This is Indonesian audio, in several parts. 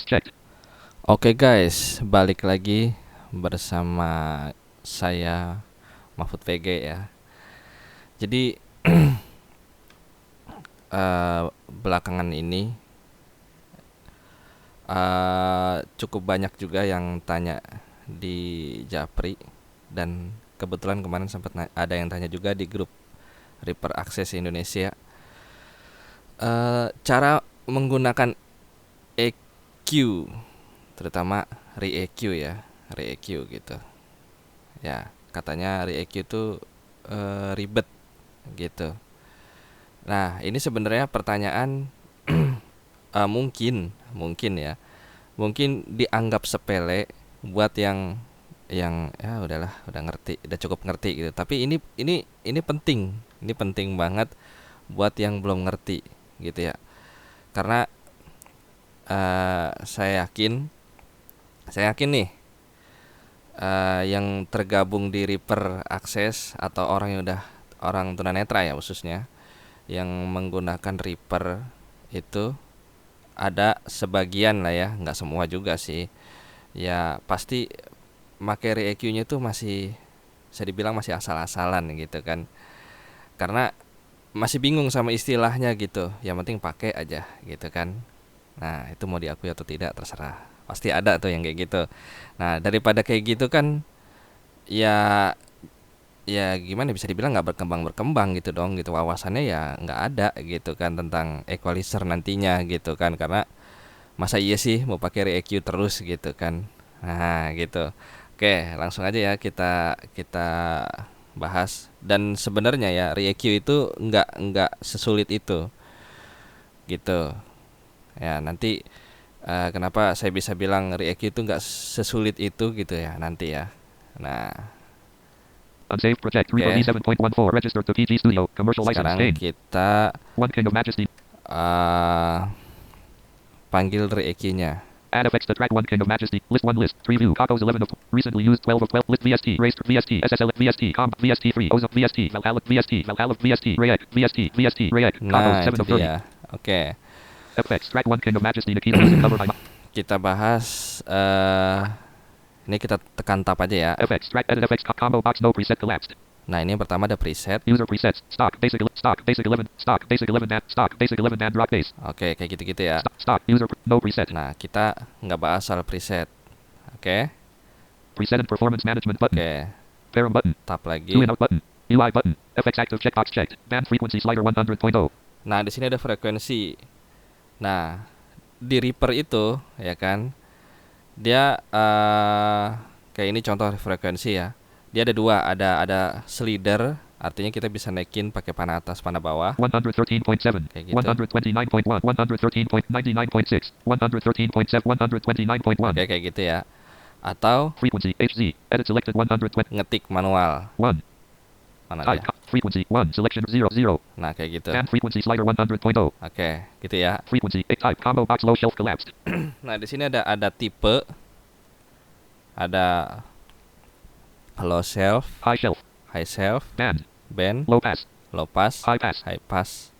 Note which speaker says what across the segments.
Speaker 1: checked.
Speaker 2: Oke guys, balik lagi bersama saya Mahfud PG ya. Jadi belakangan ini cukup banyak juga yang tanya di Japri, dan kebetulan kemarin sempat ada yang tanya juga di grup Reaper Access Indonesia, cara menggunakan EQ, terutama re-EQ ya, re-EQ gitu ya. Katanya re-EQ itu ribet gitu. Nah, ini sebenarnya pertanyaan mungkin ya, mungkin dianggap sepele buat yang ya udahlah, udah ngerti, udah cukup ngerti gitu. Tapi ini penting banget buat yang belum ngerti gitu ya. Karena saya yakin nih, yang tergabung di Reaper Access atau orang yang udah orang tunanetra ya khususnya, yang menggunakan Reaper itu ada sebagian lah ya, nggak semua juga sih. Ya pasti pakai REQ-nya tuh masih bisa dibilang masih asal-asalan gitu kan. Karena masih bingung sama istilahnya gitu. Yang penting pakai aja gitu kan. Nah, itu mau diakui atau tidak terserah. Pasti ada tuh yang kayak gitu. Nah, daripada kayak gitu kan, ya ya gimana bisa dibilang nggak berkembang gitu dong gitu, wawasannya ya nggak ada gitu kan tentang equalizer nantinya gitu kan. Karena masa iya sih mau pakai REQ terus gitu kan. Nah gitu. Oke, langsung aja ya kita kita bahas. Dan sebenarnya ya REQ itu nggak sesulit itu gitu ya. Nanti kenapa saya bisa bilang REQ itu nggak sesulit itu gitu ya nanti ya. Nah,
Speaker 1: Unsaved project
Speaker 2: oke,
Speaker 1: 3V7.14 registered to PG Studio. Commercial license
Speaker 2: sekarang
Speaker 1: gain.
Speaker 2: kita
Speaker 1: One King of Majesty.
Speaker 2: panggil REQ-nya.
Speaker 1: Add effects to track One King of Majesty. List 1 list. 3 view. Cocos 11 of. Recently used 12 of 12. List VST. Raised VST. SSL VST. Comp VST 3. Ozone VST. Valhalla VST. Valhalla VST. Rayek VST. VST. Rayek. Cocos
Speaker 2: Nah
Speaker 1: 7
Speaker 2: itu
Speaker 1: of 30.
Speaker 2: dia. Oke,
Speaker 1: Effects. Track One King of Majesty. Nikita Music cover by.
Speaker 2: kita bahas. Ini kita tekan tab aja ya.
Speaker 1: Effects. Track edit effects. Combo box no preset collapsed.
Speaker 2: Nah, ini yang pertama ada preset.
Speaker 1: User presets. Stock. Basic 11. Stock. Basic 11. Stock. Basic 11 and stock. Basic 11 and rock base.
Speaker 2: Oke, kayak gitu-gitu ya.
Speaker 1: Stock. User no preset.
Speaker 2: Nah, kita nggak bahas soal preset. Oke.
Speaker 1: Preset and performance management button.
Speaker 2: Oke,
Speaker 1: Param button.
Speaker 2: tab lagi.
Speaker 1: To in out button. UI button. FX active checkbox checked. Band frequency slider 100.0.
Speaker 2: Nah, di sini ada frekuensi. Nah, di Reaper itu ya kan, dia kayak ini contoh frekuensi ya. Dia ada dua, ada slider, artinya kita bisa naikin pakai panah atas, panah bawah.
Speaker 1: 113.7,
Speaker 2: Kayak gitu.
Speaker 1: 129.1, 113.99.6, 113.7, 129.1.
Speaker 2: Oke, kayak gitu ya. Atau
Speaker 1: Frequency HZ. Edit selected 120.
Speaker 2: ngetik manual.
Speaker 1: 1.
Speaker 2: Mana
Speaker 1: Type.
Speaker 2: dia?
Speaker 1: Frequency 1. Selection 0 0.
Speaker 2: Nah, kayak gitu.
Speaker 1: Band frequency slider 100.0.
Speaker 2: Oke, gitu ya.
Speaker 1: Frequency 8 type combo box low shelf collapsed.
Speaker 2: Nah, di sini ada tipe, ada low shelf,
Speaker 1: High shelf.
Speaker 2: high shelf,
Speaker 1: Band.
Speaker 2: band,
Speaker 1: Low pass.
Speaker 2: low pass,
Speaker 1: High pass.
Speaker 2: high pass,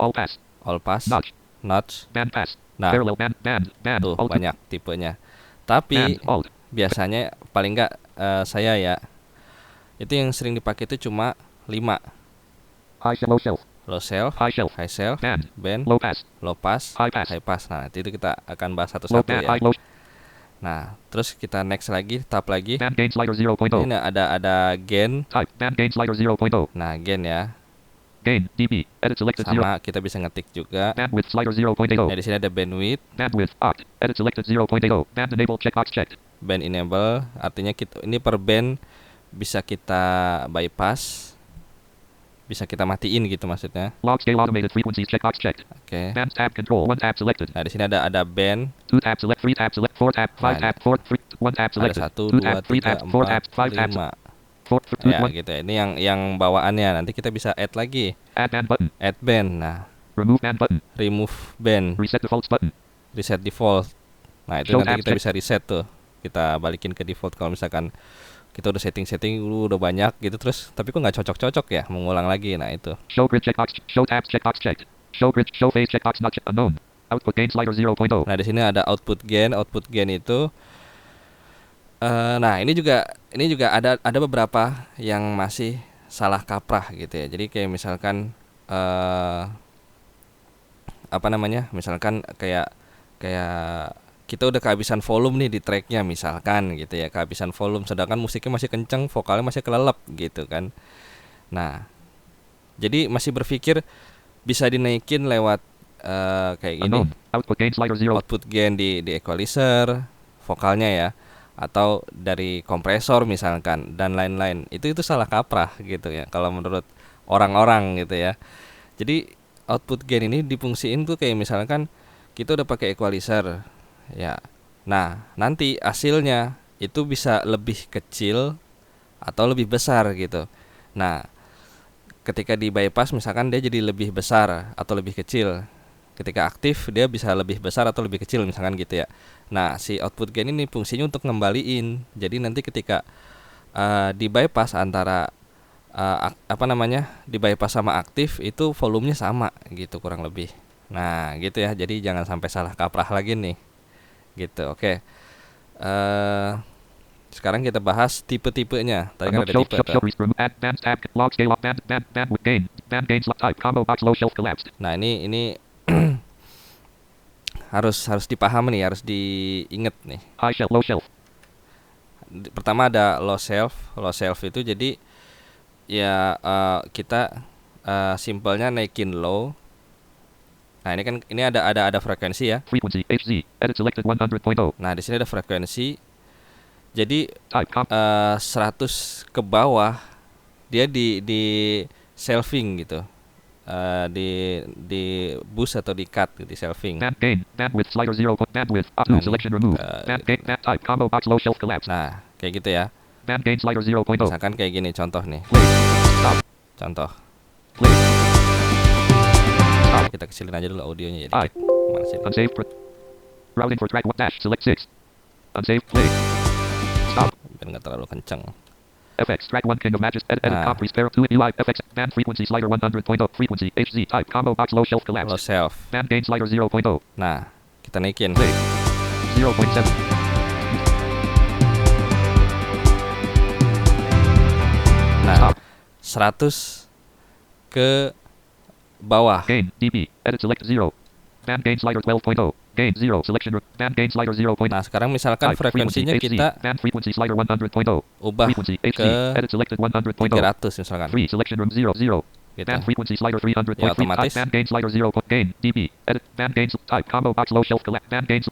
Speaker 1: All pass.
Speaker 2: all pass,
Speaker 1: Notch.
Speaker 2: notch.
Speaker 1: Band pass.
Speaker 2: Nah,
Speaker 1: Parallel band. Band.
Speaker 2: tuh
Speaker 1: Alt.
Speaker 2: banyak tipenya. Tapi
Speaker 1: Band. Alt.
Speaker 2: biasanya paling enggak saya ya, itu yang sering dipakai itu cuma 5.
Speaker 1: High shelf. Low shelf.
Speaker 2: Low shelf,
Speaker 1: High shelf.
Speaker 2: high shelf,
Speaker 1: Band.
Speaker 2: band,
Speaker 1: Low pass.
Speaker 2: low pass,
Speaker 1: High pass.
Speaker 2: high pass. Nah, itu kita akan bahas
Speaker 1: Low
Speaker 2: satu-satu
Speaker 1: band.
Speaker 2: ya.
Speaker 1: High low.
Speaker 2: Nah, terus kita next lagi, tab lagi.
Speaker 1: Band gain slider 0.0.
Speaker 2: Ini ada gain.
Speaker 1: Type. Band gain slider 0.0.
Speaker 2: Nah, gain ya.
Speaker 1: Gain. dB. Edit selected 0.
Speaker 2: Sama kita bisa ngetik juga.
Speaker 1: Bandwidth slider 0.0.
Speaker 2: Nah, di sini ada bandwidth,
Speaker 1: Bandwidth oct. Edit selected 0.0. Band enable checkbox checked.
Speaker 2: band enable, artinya kita ini per band bisa kita bypass, bisa kita matiin gitu maksudnya.
Speaker 1: Log scale automated frequencies checkbox checked.
Speaker 2: Oke.
Speaker 1: Band tab control 1 tab selected.
Speaker 2: Nah, di sini ada band,
Speaker 1: 2 tab select 3 tab select 4 tab 5
Speaker 2: Nah,
Speaker 1: tab 4 3 1 tab
Speaker 2: ada
Speaker 1: selected.
Speaker 2: 1,
Speaker 1: 2
Speaker 2: 2,
Speaker 1: tab 3 tab
Speaker 2: 3,
Speaker 1: 4 tab
Speaker 2: 4,
Speaker 1: 5 tab
Speaker 2: 5.
Speaker 1: 4
Speaker 2: Ya,
Speaker 1: 2 1.
Speaker 2: gitu ya. Ini yang bawaannya. Nanti kita bisa add lagi.
Speaker 1: Add band button.
Speaker 2: Add band. Nah,
Speaker 1: Remove band button.
Speaker 2: remove band,
Speaker 1: Reset defaults button.
Speaker 2: reset default. Nah, itu
Speaker 1: Show
Speaker 2: nanti
Speaker 1: tabs
Speaker 2: kita bisa reset tuh. Kita balikin ke default kalau misalkan kita udah setting udah banyak gitu, terus tapi kok nggak cocok-cocok ya, mengulang lagi. Nah, itu.
Speaker 1: Show grid checkbox. Show tabs checkbox checked. Show grid. Show phase checkbox not checked. Unknown. Output gain slider 0.0.
Speaker 2: Nah, di sini ada output gain. Output gain itu nah, ini juga ada beberapa yang masih salah kaprah gitu ya. Jadi kayak misalkan apa namanya? Misalkan kayak kayak kita udah kehabisan volume nih di tracknya misalkan gitu ya, kehabisan volume sedangkan musiknya masih kenceng, vokalnya masih kelelep gitu kan. Nah, jadi masih berpikir bisa dinaikin lewat kayak gini,
Speaker 1: Unknown. Output gain slider 0.
Speaker 2: output gain di equalizer vokalnya ya, atau dari kompresor misalkan dan lain-lain. Itu salah kaprah gitu ya kalau menurut orang-orang gitu ya. Jadi output gain ini difungsiin tuh kayak misalkan kita udah pakai equalizer ya. Nah, nanti hasilnya itu bisa lebih kecil atau lebih besar gitu. Nah, ketika di bypass misalkan dia jadi lebih besar atau lebih kecil. Ketika aktif dia bisa lebih besar atau lebih kecil misalkan gitu ya. Nah, si output gain ini fungsinya untuk ngembaliin. Jadi nanti ketika di bypass antara apa namanya? Di bypass sama aktif itu volumenya sama gitu kurang lebih. Nah, gitu ya. Jadi jangan sampai salah kaprah lagi nih. Gitu. Oke. Sekarang kita bahas tipe-tipenya. Tadi kan ada tipe tuh.
Speaker 1: Log scale up band with gain. Band gain type combo box low shelf collapsed.
Speaker 2: Nah, ini harus dipahami nih, harus diinget nih.
Speaker 1: High shelf, low shelf.
Speaker 2: Pertama ada low shelf. Low shelf itu jadi ya kita simpelnya naikin low. Nah, ini kan ada frekuensi ya.
Speaker 1: Frequency HZ edit selected 100.0.
Speaker 2: Nah, di sini ada frekuensi. Jadi
Speaker 1: Type
Speaker 2: 100 ke bawah dia di shelving gitu. Di boost atau di cut di shelving.
Speaker 1: Band gain, bandwidth slider 0. Bandwidth up to selection remove. Band gain, band type combo box low shelf collapse.
Speaker 2: Nah, kayak gitu ya.
Speaker 1: Band gain slider 0.0.
Speaker 2: Misalkan kayak gini contoh nih.
Speaker 1: Play. Stop.
Speaker 2: Contoh.
Speaker 1: Play.
Speaker 2: Stop. Kita kecilin aja dulu audionya jadi. Mana sih?
Speaker 1: Unsaved. Routing for track 1 dash select 6. Unsaved. Play. Stop.
Speaker 2: Biar nggak terlalu kenceng.
Speaker 1: FX track 1 King of Majesty edit comp pair 2 UI FX band frequency slider 100.0 frequency HZ type combo box low shelf collapse.
Speaker 2: Low shelf.
Speaker 1: Band gain slider 0.0.
Speaker 2: Nah, kita naikin.
Speaker 1: Play. 0.7.
Speaker 2: Nah, 100 ke bawah.
Speaker 1: Gain dB edit select 0. Band gain slider 12.0. Gain 0 selection band gain slider 0.
Speaker 2: Nah, sekarang misalkan frekuensinya kita
Speaker 1: band frequency slider 100.0
Speaker 2: ubah
Speaker 1: frequency HZ
Speaker 2: ke
Speaker 1: edit selected 100.0
Speaker 2: 300 misalkan.
Speaker 1: 3 selection room 0 0
Speaker 2: Gitu.
Speaker 1: band frequency slider 300.3
Speaker 2: Ya, otomatis.
Speaker 1: band gain slider 0 gain dB edit band gain type combo box low shelf collapse band gain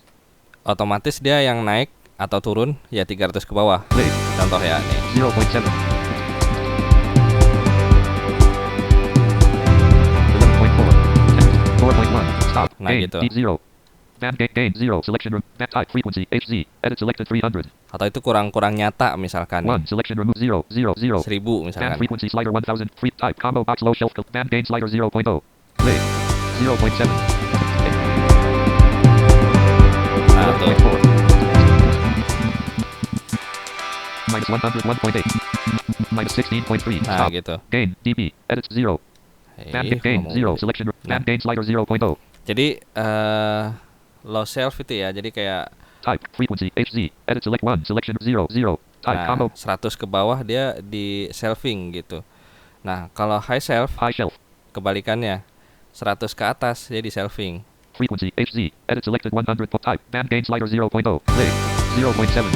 Speaker 2: Otomatis dia yang naik atau turun ya 300 ke bawah.
Speaker 1: play
Speaker 2: Contoh ya nih.
Speaker 1: 0.7 11.1 4.1 stop
Speaker 2: Nah,
Speaker 1: gain
Speaker 2: gitu.
Speaker 1: D0 band gain 0 selection room band type frequency HZ edit selected 300
Speaker 2: Atau itu kurang nyata misalkan nih.
Speaker 1: 1 selection room 0 0 0
Speaker 2: 1000
Speaker 1: band
Speaker 2: misalkan.
Speaker 1: frequency slider 1000 free type combo box low shelf band gain slider 0.0 play 0.7
Speaker 2: Nah, tuh.
Speaker 1: 11.4 minus 101.8 minus 16.3
Speaker 2: Nah,
Speaker 1: stop
Speaker 2: gitu.
Speaker 1: gain dB edit 0 band gain
Speaker 2: Ngomong
Speaker 1: 0
Speaker 2: gitu.
Speaker 1: selection
Speaker 2: Nah.
Speaker 1: band gain slider 0.0
Speaker 2: Jadi low shelf itu ya. Jadi kayak
Speaker 1: type frequency HZ edit select 1 selection 0 0 type combo
Speaker 2: 100 ke bawah dia di shelving gitu. Nah, kalau high shelf
Speaker 1: high shelf
Speaker 2: kebalikannya. 100 ke atas dia di shelving.
Speaker 1: frequency HZ edit selected 100 type band gain slider 0.0 play 0.7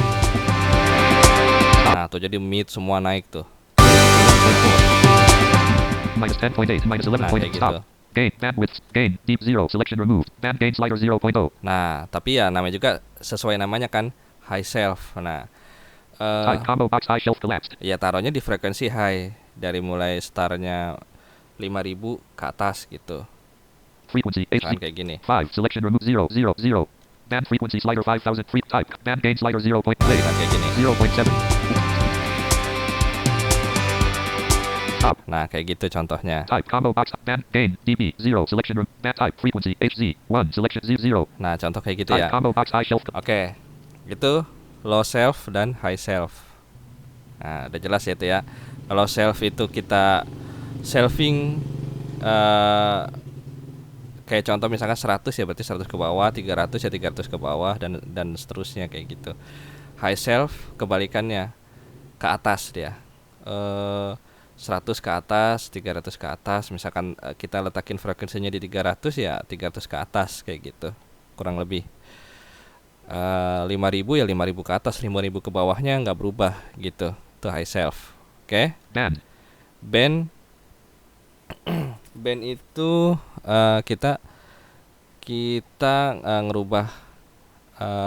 Speaker 2: Nah, tuh jadi mid semua naik tuh.
Speaker 1: 11.4 minus 10.8 minus 11
Speaker 2: Nah,
Speaker 1: point
Speaker 2: kayak
Speaker 1: stop
Speaker 2: gitu.
Speaker 1: gain bandwidth gain deep 0 selection removed band gain slider 0.0
Speaker 2: Nah, tapi ya namanya juga sesuai namanya kan high shelf. Nah,
Speaker 1: type combo box high shelf collapsed
Speaker 2: ya taruhnya di frekuensi high dari mulai startnya 5000 ke atas gitu.
Speaker 1: frequency
Speaker 2: Misalkan
Speaker 1: HZ
Speaker 2: kayak gini.
Speaker 1: 5 selection remove 0 0 0 band frequency slider 5000 free type band gain slider 0. Play
Speaker 2: Misalkan kayak gini.
Speaker 1: 0.7 stop
Speaker 2: Nah, kayak gitu contohnya.
Speaker 1: type combo box band gain dB 0 selection room band type frequency HZ 1 selection Z 0
Speaker 2: Nah, contoh kayak gitu
Speaker 1: type
Speaker 2: ya.
Speaker 1: combo box high shelf
Speaker 2: Oke. Itu low shelf dan high shelf. Nah, udah jelas ya itu ya. Low shelf itu kita shelving kayak contoh misalkan 100 ya berarti 100 ke bawah, 300 ya 300 ke bawah, dan seterusnya kayak gitu. High shelf kebalikannya, ke atas dia. 100 ke atas, 300 ke atas. Misalkan kita letakin frekuensinya di 300 ya 300 ke atas kayak gitu. Kurang lebih. 5.000 ya 5.000 ke atas, 5.000 ke bawahnya nggak berubah gitu. Itu high shelf. Oke.
Speaker 1: Band.
Speaker 2: Band band itu kita ngerubah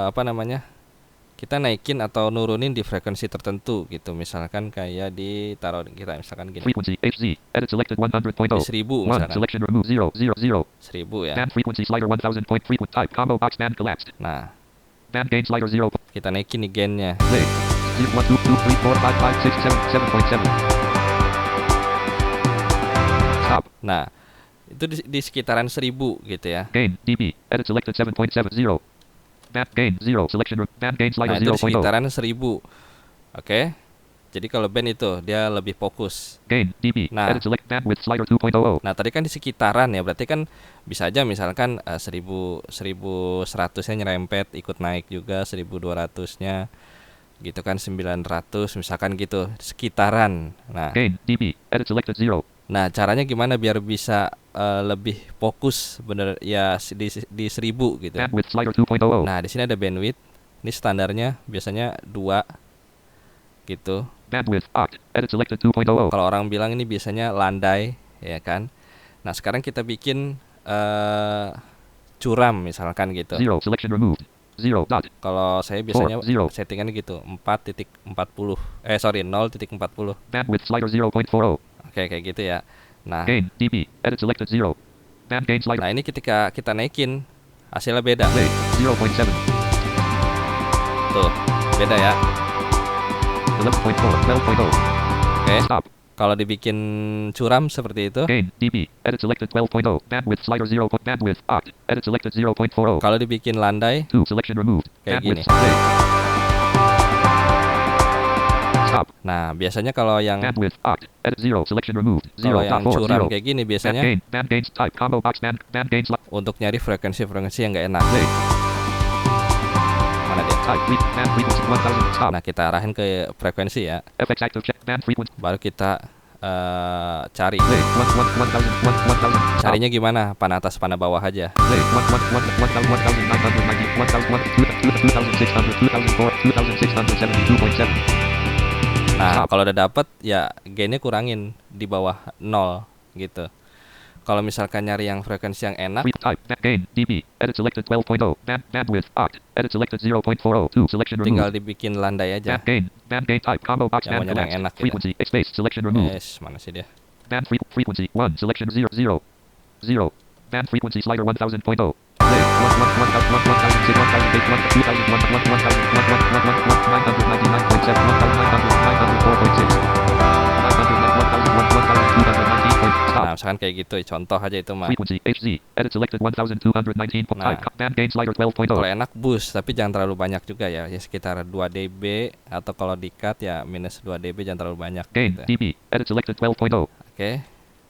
Speaker 2: apa namanya? Kita naikin atau nurunin di frekuensi tertentu gitu. Misalkan kayak ditaruh kita misalkan gini.
Speaker 1: Frequency HZ. Edit selected 100.0.
Speaker 2: Di 1000
Speaker 1: 1.
Speaker 2: misalkan.
Speaker 1: Selection remove 0, 0, 0.
Speaker 2: 1000 ya.
Speaker 1: Band frequency slider 1000 point frequent type combo box band collapsed.
Speaker 2: Nah,
Speaker 1: Band gain slider 0.
Speaker 2: kita naikin nih gainnya.
Speaker 1: Play. 1, 2, 2, 3, 4, 5, 5, 6, 7, 7.7. Stop.
Speaker 2: Nah, itu di sekitaran 1000 gitu ya.
Speaker 1: Gain dB. Edit selected 7.70. Band gain 0. Selection band gain slider
Speaker 2: Nah, itu di
Speaker 1: 0.0.
Speaker 2: sekitaran 1000. Oke. Jadi kalau band itu dia lebih fokus.
Speaker 1: Gain dB.
Speaker 2: Nah.
Speaker 1: Edit select bandwidth slider 2.0.
Speaker 2: Nah, tadi kan di sekitaran ya, berarti kan bisa aja misalkan 1100-nya nyerempet ikut naik juga, 1200-nya gitu kan, 900 misalkan gitu, sekitaran. Nah,
Speaker 1: Gain dB. Edit selected 0.
Speaker 2: nah caranya gimana biar bisa lebih fokus bener ya di 1000 gitu.
Speaker 1: Bandwidth slider 2.0.
Speaker 2: Nah, di sini ada bandwidth. Ini standarnya biasanya 2 gitu.
Speaker 1: Bandwidth oct. Edit selected 2.0.
Speaker 2: Kalau orang bilang ini biasanya landai, ya kan. Nah, sekarang kita bikin curam misalkan gitu.
Speaker 1: 0. Selection removed. 0. Dot.
Speaker 2: Kalau saya biasanya
Speaker 1: 0.
Speaker 2: settingannya gitu, 4.40. 0.40.
Speaker 1: Bandwidth slider 0.40.
Speaker 2: Oke, kayak gitu ya. Nah,
Speaker 1: Gain dB. Edit selected 0. Band gain slider.
Speaker 2: nah ini ketika kita naikin hasilnya beda.
Speaker 1: Play. 0.7.
Speaker 2: Tuh, beda ya.
Speaker 1: 11.4. 12.0.
Speaker 2: Oke.
Speaker 1: Stop.
Speaker 2: Kalau dibikin curam seperti itu.
Speaker 1: Gain dB. Edit selected 12.0. Bandwidth slider 0. Bandwidth oct. Edit selected 0.40.
Speaker 2: Kalau dibikin landai
Speaker 1: 2. Selection removed.
Speaker 2: kayak
Speaker 1: Bandwidth
Speaker 2: gini.
Speaker 1: play. Stop.
Speaker 2: Nah, biasanya kalau yang
Speaker 1: Bandwidth oct. Edit 0. Selection removed.
Speaker 2: kalau yang
Speaker 1: 0.4.
Speaker 2: curam
Speaker 1: 0.
Speaker 2: kayak gini
Speaker 1: Band
Speaker 2: biasanya
Speaker 1: gain. Band gains type combo box band gain slot.
Speaker 2: untuk nyari frekuensi-frekuensi yang nggak enak.
Speaker 1: Play.
Speaker 2: Mana dia?
Speaker 1: Type band frequency 1000. Stop.
Speaker 2: Nah, kita arahin ke frekuensi ya.
Speaker 1: FX active check band frequency.
Speaker 2: Baru kita cari.
Speaker 1: Play. 1000. Stop.
Speaker 2: Carinya gimana? Panah atas, panah bawah aja.
Speaker 1: Play. 1990. 2600. 2672.
Speaker 2: Nah,
Speaker 1: Stop.
Speaker 2: kalau udah dapet ya gainnya kurangin di bawah 0 gitu. Kalau misalkan nyari yang frekuensi yang enak,
Speaker 1: Type band gain dB. Edit selected 12.0. Bandwidth oct. Edit selected 0.40. 2. Selection
Speaker 2: tinggal
Speaker 1: removed.
Speaker 2: dibikin landai aja.
Speaker 1: Band gain type combo box
Speaker 2: Yang
Speaker 1: band
Speaker 2: mau nyari yang
Speaker 1: collapsed.
Speaker 2: enak gitu.
Speaker 1: Frequency space selection removed.
Speaker 2: Mana sih dia?
Speaker 1: Band frequency 1. Selection 0 0 0. Band frequency slider 1000.0. Play. 999.7.
Speaker 2: Nah, misalkan kayak gitu, contoh aja itu mah.
Speaker 1: Frequency HZ. Edit selected 1219.
Speaker 2: Nah.
Speaker 1: Type band gain slider 12.0.
Speaker 2: Kalau enak boost, tapi jangan terlalu banyak juga ya. Ya sekitar 2 dB atau kalau di cut ya minus 2 dB, jangan terlalu banyak
Speaker 1: Gain
Speaker 2: gitu.
Speaker 1: dB. Edit selected 12.0.
Speaker 2: Oke.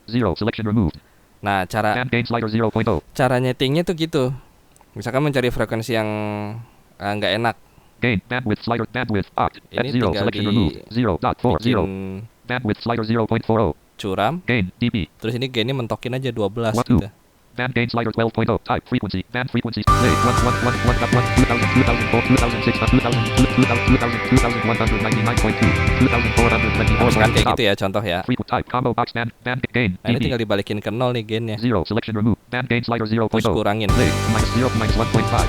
Speaker 1: 0. Selection removed.
Speaker 2: Nah,
Speaker 1: Band gain slider 0.0.
Speaker 2: cara nyetingnya tuh gitu. Misalkan mencari frekuensi yang nggak enak,
Speaker 1: Gain bandwidth slider bandwidth oct. At
Speaker 2: Ini
Speaker 1: 0.
Speaker 2: tinggal
Speaker 1: Selection
Speaker 2: di-
Speaker 1: removed. 0.40.
Speaker 2: bikin
Speaker 1: Bandwidth slider 0.40.
Speaker 2: curam.
Speaker 1: Gain dB.
Speaker 2: Terus ini gainnya mentokin aja 12
Speaker 1: What to?
Speaker 2: gitu.
Speaker 1: Band gain slider 12.0. Type frequency. Band frequency. Play. 2424.
Speaker 2: Misalkan kayak gitu ya contoh ya.
Speaker 1: Frequency type combo box band gain
Speaker 2: Nah, ini
Speaker 1: dB.
Speaker 2: tinggal dibalikin ke 0 nih gainnya.
Speaker 1: 0. Selection remove. Band gain slider
Speaker 2: Terus
Speaker 1: 0.0.
Speaker 2: kurangin.
Speaker 1: Play. -0 -1.5.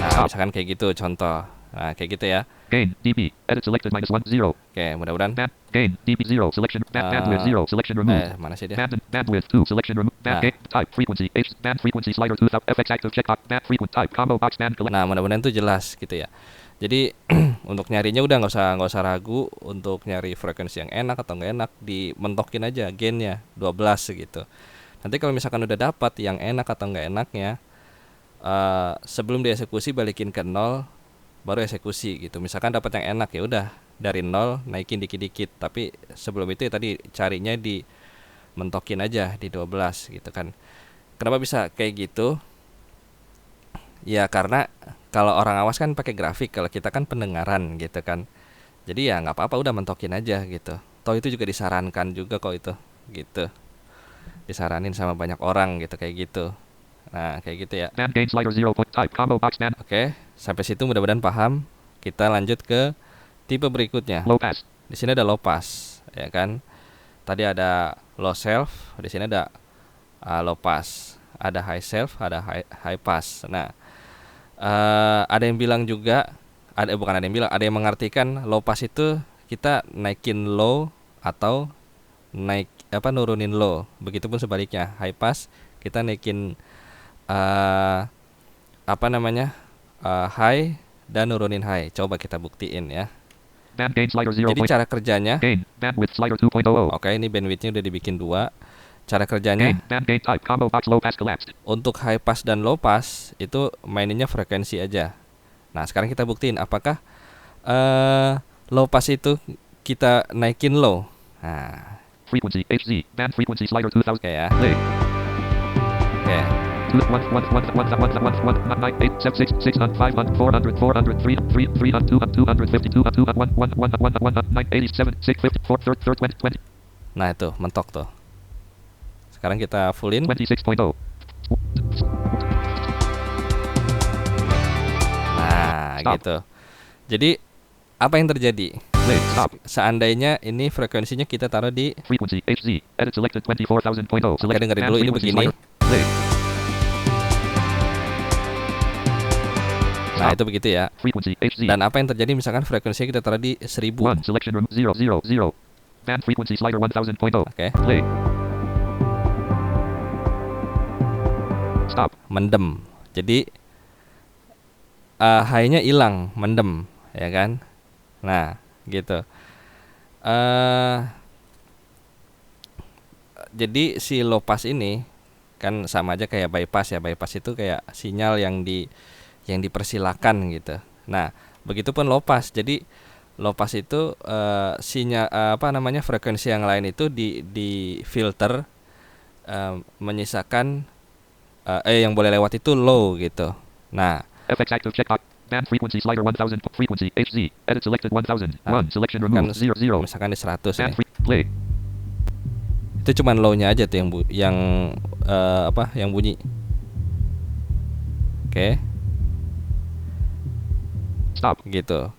Speaker 2: Nah,
Speaker 1: Stop.
Speaker 2: misalkan kayak gitu contoh. Nah, kayak gitu ya.
Speaker 1: Gain dB. Edit selected -1 0.
Speaker 2: Oke, mudah-mudahan.
Speaker 1: Band gain dB 0. Selection bandwidth 0. Selection removed.
Speaker 2: Mana sih dia?
Speaker 1: Bandwidth 2. Selection removed. Band
Speaker 2: Nah.
Speaker 1: gain type frequency H. Band frequency slider 2000. FX active check box. Band frequency type combo box band collect.
Speaker 2: Nah, mudah-mudahan tuh jelas gitu ya. Jadi untuk nyarinya udah nggak usah ragu untuk nyari frekuensi yang enak atau nggak enak, dimentokin aja gainnya 12 gitu. Nanti kalau misalkan udah dapat yang enak atau nggak enaknya, sebelum dieksekusi balikin ke 0, baru eksekusi gitu. Misalkan dapat yang enak ya udah dari 0 naikin dikit-dikit, tapi sebelum itu ya tadi carinya di mentokin aja di 12 gitu kan. Kenapa bisa kayak gitu? Ya karena kalau orang awas kan pakai grafik, kalau kita kan pendengaran gitu kan. Jadi ya nggak apa-apa, udah mentokin aja gitu. Toh itu juga disarankan juga kok itu, gitu. Disaranin sama banyak orang gitu kayak gitu. Nah kayak gitu ya.
Speaker 1: Band gain slider 0 point type combo box band.
Speaker 2: Oke, sampai situ mudah-mudahan paham. Kita lanjut ke tipe berikutnya.
Speaker 1: Low pass.
Speaker 2: Di sini ada low pass, ya kan? Tadi ada low self, di sini ada low pass. Ada high self, ada high pass. Nah, ada yang bilang juga, bukan ada yang bilang, ada yang mengartikan low pass itu kita naikin low atau nurunin low. Begitupun sebaliknya, high pass kita naikin high dan nurunin high. Coba kita buktiin ya.
Speaker 1: Band gain slider 0.
Speaker 2: Jadi cara kerjanya,
Speaker 1: gain bandwidth slider 2.00.
Speaker 2: oke, ini bandwidthnya udah dibikin 2. Cara kerjanya,
Speaker 1: Gain band gain type combo box low pass collapsed.
Speaker 2: untuk high pass dan low pass itu maininnya frekuensi aja. Nah sekarang kita buktiin apakah low pass itu kita naikin low. Nah,
Speaker 1: Frequency HZ band frequency slider 2000.
Speaker 2: oke ya.
Speaker 1: Play.
Speaker 2: Oke.
Speaker 1: 1
Speaker 2: Nah itu mentok tuh. Sekarang kita fullin.
Speaker 1: 26.0.
Speaker 2: Nah
Speaker 1: Stop.
Speaker 2: gitu. Jadi apa yang terjadi?
Speaker 1: Play. Stop.
Speaker 2: Seandainya ini frekuensinya kita taruh di,
Speaker 1: Frequency HZ. Edit selected 24,000.0.
Speaker 2: oke, dengerin
Speaker 1: band
Speaker 2: dulu ini
Speaker 1: frequency
Speaker 2: begini.
Speaker 1: slider. Play.
Speaker 2: Nah
Speaker 1: Stop.
Speaker 2: itu begitu ya.
Speaker 1: Frequency HZ.
Speaker 2: Dan apa yang terjadi misalkan frekuensinya kita taruh di 1000.
Speaker 1: 1 selection room 000. Band frequency slider 1000.0.
Speaker 2: Oke.
Speaker 1: Play. Stop.
Speaker 2: Mendem. Jadi high-nya hilang, mendem, ya kan? Nah, gitu. Jadi si low pass ini kan sama aja kayak bypass ya. Bypass itu kayak sinyal yang dipersilakan gitu. Nah, begitupun low pass. Jadi low pass itu sinyal frekuensi yang lain itu di filter, menyisakan yang boleh lewat itu low gitu. Nah,
Speaker 1: FX active checkbox. Band frequency slider 1000. Frequency HZ. Edit selected 1000. 1 selection
Speaker 2: kan
Speaker 1: remove 0.
Speaker 2: misalkan di 100
Speaker 1: Band
Speaker 2: nih.
Speaker 1: play.
Speaker 2: Itu cuman low-nya aja tuh yang bunyi. Oke,
Speaker 1: Stop.
Speaker 2: gitu.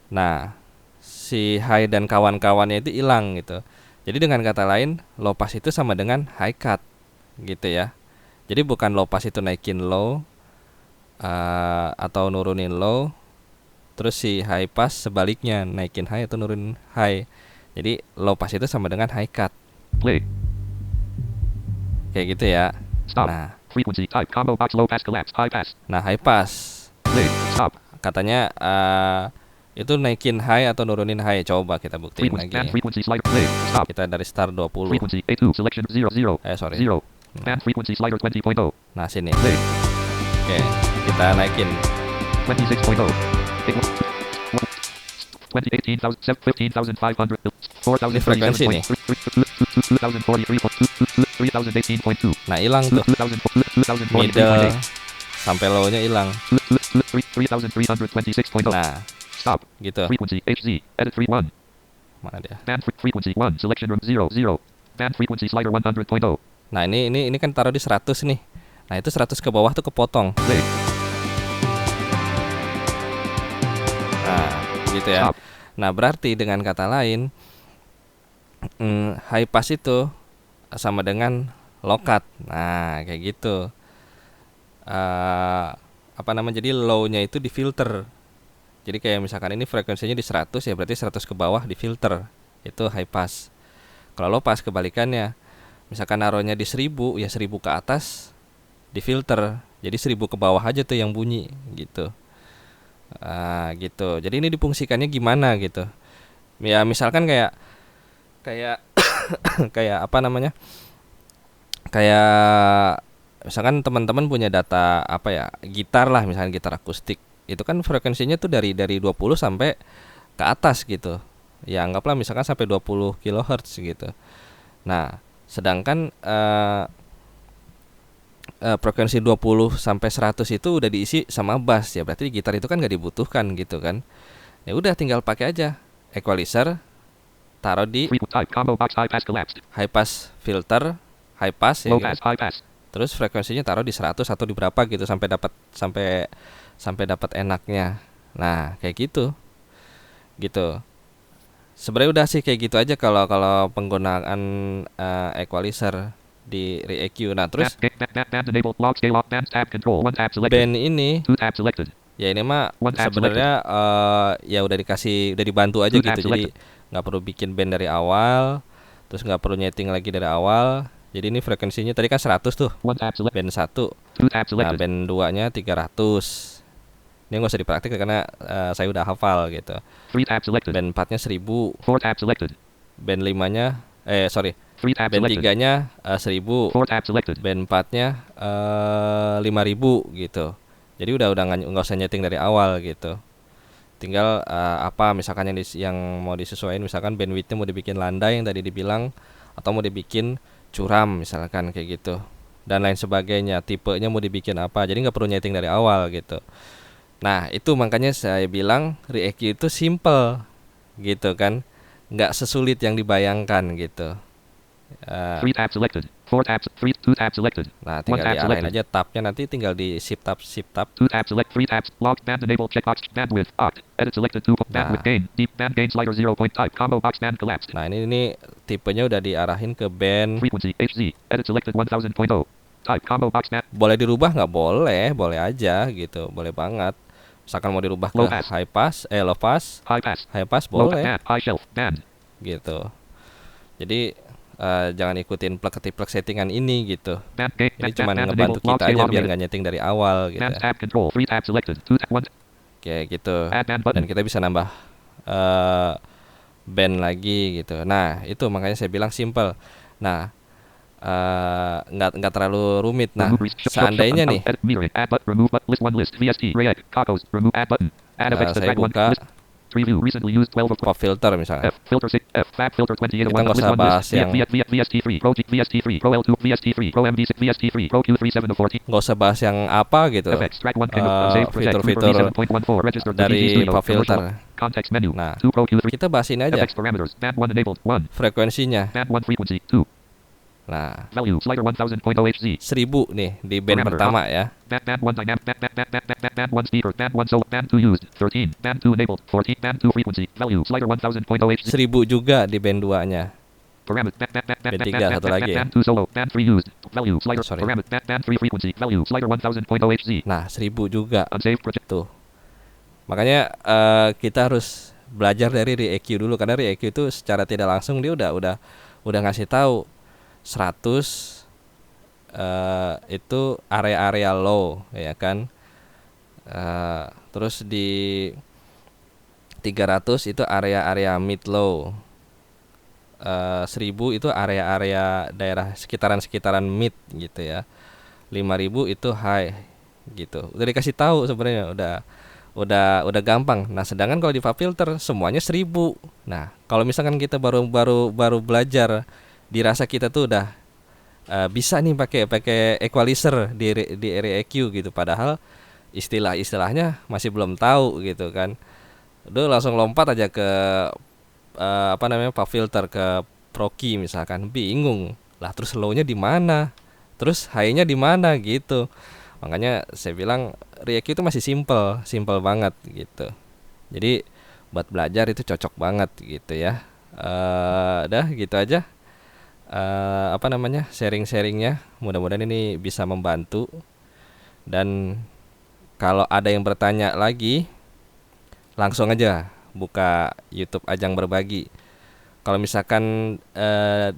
Speaker 2: Nah, si high dan kawan-kawannya itu hilang gitu. Jadi dengan kata lain, low pass itu sama dengan high cut gitu ya. Jadi bukan low pass itu naikin low atau nurunin low, terus si high pass sebaliknya naikin high atau nurunin high. Jadi low pass itu sama dengan high cut.
Speaker 1: Play.
Speaker 2: Kayak gitu ya.
Speaker 1: Stop.
Speaker 2: Nah,
Speaker 1: Frequency type combo box low pass collapse. High pass.
Speaker 2: high pass
Speaker 1: Play. Stop.
Speaker 2: katanya itu naikin high atau nurunin high. Coba kita buktiin
Speaker 1: Frequency band
Speaker 2: lagi.
Speaker 1: frequency slider. Play. Stop.
Speaker 2: Kita dari start 20.
Speaker 1: Frequency A2 selection 0 0.
Speaker 2: Sorry.
Speaker 1: 0. Band frequency slider 20.0.
Speaker 2: Nah, sini.
Speaker 1: Play.
Speaker 2: Oke, kita naikin.
Speaker 1: 26.0. 15,500. 4,000.
Speaker 2: Ini frekuensi nih.
Speaker 1: 3,018.2
Speaker 2: Nah, hilang tuh.
Speaker 1: 2,043.
Speaker 2: Middle sampai low-nya hilang.
Speaker 1: 3,326.0.
Speaker 2: Nah,
Speaker 1: Stop.
Speaker 2: gitu.
Speaker 1: Frequency HZ. Edit 31.
Speaker 2: Mana dia?
Speaker 1: Band frequency 1 selection room 0 0. Band frequency slider 100.0.
Speaker 2: Nah, ini kan taruh di 100 nih. Nah, itu 100 ke bawah tuh kepotong.
Speaker 1: Play.
Speaker 2: Nah, gitu ya.
Speaker 1: Stop.
Speaker 2: Nah, berarti dengan kata lain, high pass itu sama dengan low cut. Nah, kayak gitu. Jadi low-nya itu difilter. Jadi kayak misalkan ini frekuensinya di 100 ya, berarti 100 ke bawah difilter. Itu high pass. Kalau low pass kebalikannya. Misalkan naruhnya di 1000, ya 1000 ke atas difilter. Jadi 1000 ke bawah aja tuh yang bunyi gitu. Gitu. Jadi ini difungsikannya gimana gitu. Ya misalkan kayak kayak misalkan teman-teman punya data gitar lah, misalkan gitar akustik. Itu kan frekuensinya tuh dari 20 sampai ke atas gitu. Ya anggaplah misalkan sampai 20 kHz gitu. Nah, sedangkan frekuensi 20 sampai 100 itu udah diisi sama bass ya, berarti di gitar itu kan nggak dibutuhkan gitu kan. Ya udah tinggal pakai aja equalizer, taruh di
Speaker 1: Frequent type combo box high pass collapsed.
Speaker 2: high pass filter, high pass ya
Speaker 1: Low
Speaker 2: gitu.
Speaker 1: pass, high pass.
Speaker 2: Terus frekuensinya taruh di 100 atau di berapa gitu sampai dapat dapat enaknya. Nah, kayak gitu. Gitu. Sebenarnya udah sih kayak gitu aja kalau kalau penggunaan equalizer di Re-EQ. Nah, terus
Speaker 1: Band enabled. Log scale off. Band tab control. One tab selected.
Speaker 2: band ini
Speaker 1: Two tab selected.
Speaker 2: ya ini mah
Speaker 1: One tab
Speaker 2: sebenarnya ya udah dibantu aja
Speaker 1: Two tab
Speaker 2: gitu. Jadi nggak perlu bikin band dari awal, terus nggak perlu nyeting lagi dari awal. Jadi ini frekuensinya tadi kan 100 tuh,
Speaker 1: One tab select.
Speaker 2: band 1.
Speaker 1: Two tab
Speaker 2: Nah,
Speaker 1: selected.
Speaker 2: band 2-nya 300. Ini nggak usah dipraktik karena saya udah hafal gitu.
Speaker 1: Three tab selected.
Speaker 2: Band 4-nya 1000,
Speaker 1: Four tab selected.
Speaker 2: band 5-nya
Speaker 1: Three tab
Speaker 2: band
Speaker 1: selected.
Speaker 2: 3-nya 1000,
Speaker 1: Four tab selected.
Speaker 2: band 4-nya 5000 gitu. Jadi udah nggak usah nyeting dari awal gitu. Tinggal apa misalkan yang mau disesuaikan, misalkan bandwidthnya mau dibikin landai yang tadi dibilang, atau mau dibikin curam misalkan kayak gitu, dan lain sebagainya. Tipenya mau dibikin apa, jadi nggak perlu nyeting dari awal gitu. Nah itu makanya saya bilang Re-EQ itu simple gitu kan, nggak sesulit yang dibayangkan gitu.
Speaker 1: Three tab selected. Four tabs. Two tab selected.
Speaker 2: Nah
Speaker 1: One
Speaker 2: tinggal
Speaker 1: tab
Speaker 2: diarahin
Speaker 1: selected.
Speaker 2: aja tabnya, nanti tinggal di shift tab.
Speaker 1: Two tab select. Three tabs. Log band enable checkbox. Bandwidth. Oct. Edit selected. Two. Bandwidth gain. Deep band gain slider 0 point type. Combo box band collapsed.
Speaker 2: Nah ini tipenya udah diarahin ke band.
Speaker 1: Frequency HZ. Edit selected 1000.0. Type combo box band.
Speaker 2: Boleh dirubah nggak? Boleh aja gitu, boleh banget. Misalkan mau dirubah ke
Speaker 1: Low pass.
Speaker 2: high pass, low pass,
Speaker 1: High pass.
Speaker 2: high pass
Speaker 1: Low
Speaker 2: boleh
Speaker 1: band. High shelf. Band.
Speaker 2: gitu. Jadi jangan ikutin plek settingan ini gitu.
Speaker 1: Band gain.
Speaker 2: Ini
Speaker 1: Band
Speaker 2: cuma
Speaker 1: band
Speaker 2: ngebantu
Speaker 1: enable. Log
Speaker 2: kita
Speaker 1: scale
Speaker 2: aja biar
Speaker 1: automated.
Speaker 2: nggak nyeting dari awal gitu.
Speaker 1: Band tab control. Three tab selected. Two tab. One.
Speaker 2: Kayak gitu.
Speaker 1: Add band
Speaker 2: Dan
Speaker 1: button.
Speaker 2: kita bisa nambah band lagi gitu. Nah itu makanya saya bilang simple. Nah nggak terlalu rumit. Nah
Speaker 1: Remove
Speaker 2: seandainya nih
Speaker 1: edit metering. Add but remove but list one list. VST. Reg. Cocos. Remove add button. Add effects.
Speaker 2: saya
Speaker 1: Drag one.
Speaker 2: buka
Speaker 1: List. Preview. Recently used 12 of
Speaker 2: pop filter misalnya.
Speaker 1: F filter 6 F fab filter 28
Speaker 2: Kita
Speaker 1: of 1
Speaker 2: nggak
Speaker 1: list
Speaker 2: usah
Speaker 1: 1
Speaker 2: bahas
Speaker 1: list
Speaker 2: yang
Speaker 1: VST3 Pro VST3 Pro L2 VST3 Pro MD6 VST3 Pro Q37 of 14
Speaker 2: nggak usah bahas yang apa gitu.
Speaker 1: FX track 1 save project
Speaker 2: Fitur-fitur
Speaker 1: 7.14 register to
Speaker 2: dari
Speaker 1: DT Studio
Speaker 2: pop filter.
Speaker 1: commercial context menu
Speaker 2: Nah
Speaker 1: 2 Pro Q3
Speaker 2: kita bahas ini aja
Speaker 1: FX parameters band 1 enabled 1
Speaker 2: frekuensinya.
Speaker 1: band 1 frequency 2
Speaker 2: Nah
Speaker 1: value slider 1000.0 Hz
Speaker 2: 1000 nih di band
Speaker 1: Parameter,
Speaker 2: pertama ya.
Speaker 1: band 1 dynamic band 1 speaker band 1 solo band 2 used 13 band 2 enabled 14 band 2 frequency value slider 1000.0 Hz
Speaker 2: 1000 juga di band 2 nya.
Speaker 1: parameter
Speaker 2: Band 3 satu lagi ya.
Speaker 1: band 2 solo band 3 used value slider
Speaker 2: Sorry.
Speaker 1: parameter band 3 frequency value slider 1000.0 Hz
Speaker 2: Nah 1000 juga
Speaker 1: unsaved project
Speaker 2: tuh. Makanya kita harus belajar dari Re-EQ dulu, karena Re-EQ itu secara tidak langsung dia udah ngasih tahu 100 itu area-area low ya kan. Terus di 300 itu area-area mid low. 1000 itu area-area daerah sekitaran mid gitu ya. 5000 itu high gitu. Udah dikasih tahu sebenarnya, udah gampang. Nah, sedangkan kalau di pop filter semuanya 1000. Nah, kalau misalkan kita baru belajar, dirasa kita tuh udah bisa nih pakai equalizer di Re-EQ gitu, padahal istilahnya masih belum tahu gitu kan. Udah langsung lompat aja ke pop filter, ke Pro Key misalkan, bingung lah terus low-nya di mana, terus high-nya di mana gitu. Makanya saya bilang Re-EQ itu masih simple banget gitu. Jadi buat belajar itu cocok banget gitu ya. Udah gitu aja sharing-sharingnya. Mudah-mudahan ini bisa membantu. Dan kalau ada yang bertanya lagi, langsung aja buka YouTube Ajang Berbagi. Kalau misalkan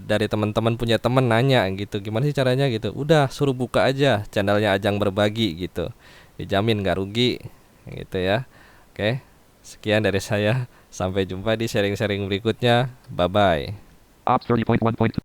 Speaker 2: dari teman-teman punya teman nanya gitu, gimana sih caranya gitu, udah suruh buka aja channelnya Ajang Berbagi gitu, dijamin gak rugi gitu ya. Oke, sekian dari saya, sampai jumpa di sharing-sharing berikutnya. Bye bye.
Speaker 1: Ops 30.1.2